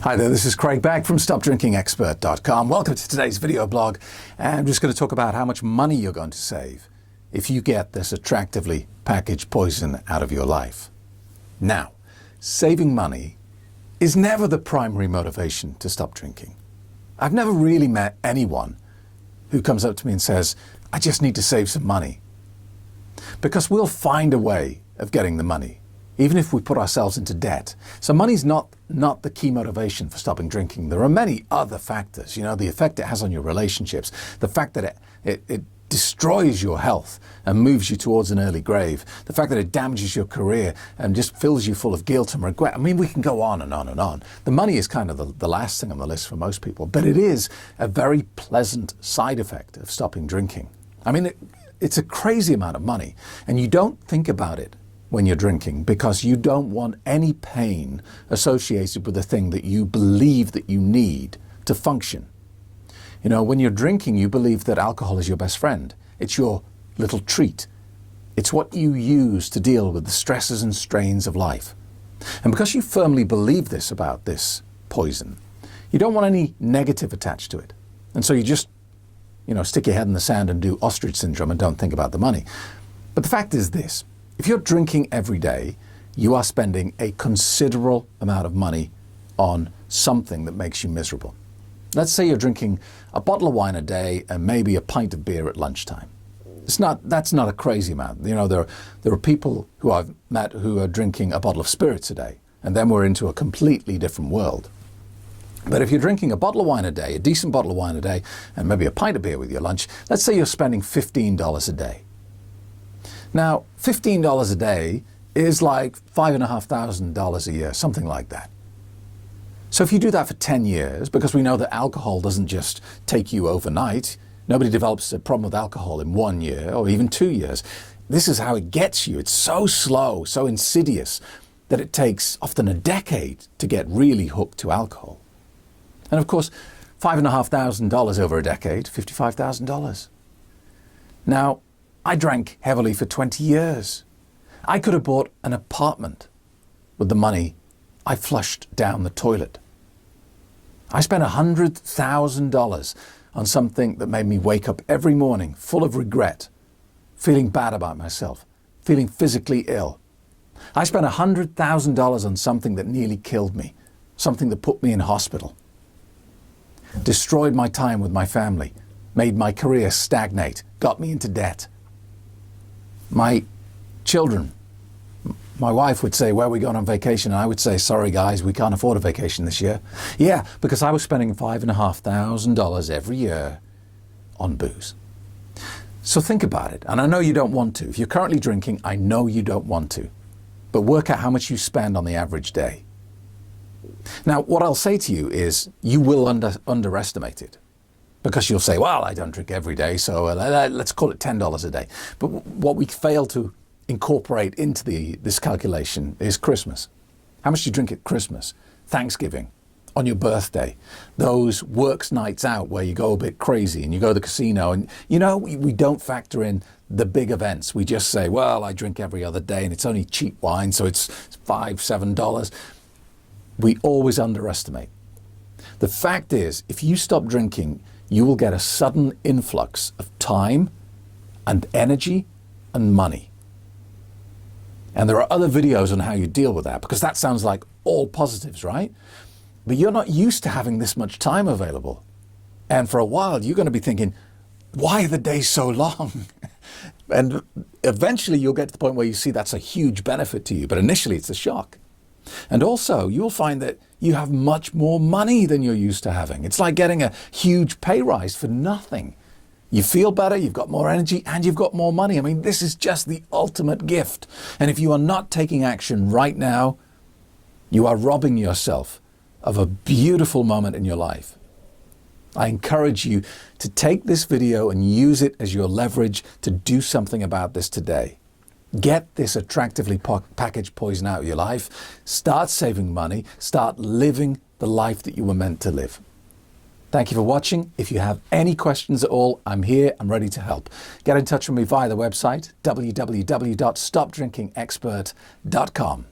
Hi there, this is Craig Beck from StopDrinkingExpert.com. Welcome to today's video blog. And I'm just going to talk about how much money you're going to save if you get this attractively packaged poison out of your life. Now, saving money is never the primary motivation to stop drinking. I've never really met anyone who comes up to me and says, I just need to save some money. Because we'll find a way of getting the money, even if we put ourselves into debt. So money's not the key motivation for stopping drinking. There are many other factors, the effect it has on your relationships, the fact that it destroys your health and moves you towards an early grave, the fact that it damages your career and just fills you full of guilt and regret. I mean, we can go on and on and on. The money is kind of the last thing on the list for most people, but it is a very pleasant side effect of stopping drinking. I mean, it's a crazy amount of money, and you don't think about it when you're drinking because you don't want any pain associated with the thing that you believe that you need to function. When you're drinking, you believe that alcohol is your best friend. It's your little treat. It's what you use to deal with the stresses and strains of life. And because you firmly believe this about this poison, you don't want any negative attached to it. And so you just, stick your head in the sand and do ostrich syndrome and don't think about the money. But the fact is this: if you're drinking every day, you are spending a considerable amount of money on something that makes you miserable. Let's say you're drinking a bottle of wine a day and maybe a pint of beer at lunchtime. That's not a crazy amount. There are people who I've met who are drinking a bottle of spirits a day, and then we're into a completely different world. But if you're drinking a bottle of wine a day, a decent bottle of wine a day, and maybe a pint of beer with your lunch, let's say you're spending $15 a day. Now, $15 a day is like $5,500 a year, something like that. So if you do that for 10 years, because we know that alcohol doesn't just take you overnight, nobody develops a problem with alcohol in 1 year or even 2 years. This is how it gets you. It's so slow, so insidious, that it takes often a decade to get really hooked to alcohol. And of course, $5,500 over a decade, $55,000. Now, I drank heavily for 20 years. I could have bought an apartment with the money I flushed down the toilet. I spent $100,000 on something that made me wake up every morning full of regret, feeling bad about myself, feeling physically ill. I spent $100,000 on something that nearly killed me, something that put me in hospital, destroyed my time with my family, made my career stagnate, got me into debt. My children, my wife would say, where are we going on vacation? And I would say, sorry guys, we can't afford a vacation this year. Yeah, because I was spending $5,500 every year on booze. So think about it. And I know you don't want to. If you're currently drinking, I know you don't want to. But work out how much you spend on the average day. Now, what I'll say to you is you will underestimate it. Because you'll say, well, I don't drink every day, so let's call it $10 a day. But what we fail to incorporate into this calculation is Christmas. How much do you drink at Christmas, Thanksgiving, on your birthday, those works nights out where you go a bit crazy and you go to the casino and, we don't factor in the big events. We just say, well, I drink every other day and it's only cheap wine, so it's $5, $7. We always underestimate. The fact is, if you stop drinking, you will get a sudden influx of time and energy and money. And there are other videos on how you deal with that, because that sounds like all positives, right? But you're not used to having this much time available. And for a while, you're going to be thinking, why are the days so long? And eventually you'll get to the point where you see that's a huge benefit to you. But initially it's a shock. And also, you'll find that you have much more money than you're used to having. It's like getting a huge pay rise for nothing. You feel better, you've got more energy, and you've got more money. I mean, this is just the ultimate gift. And if you are not taking action right now, you are robbing yourself of a beautiful moment in your life. I encourage you to take this video and use it as your leverage to do something about this today. Get this attractively packaged poison out of your life. Start saving money. Start living the life that you were meant to live. Thank you for watching. If you have any questions at all, I'm here. I'm ready to help. Get in touch with me via the website, www.stopdrinkingexpert.com.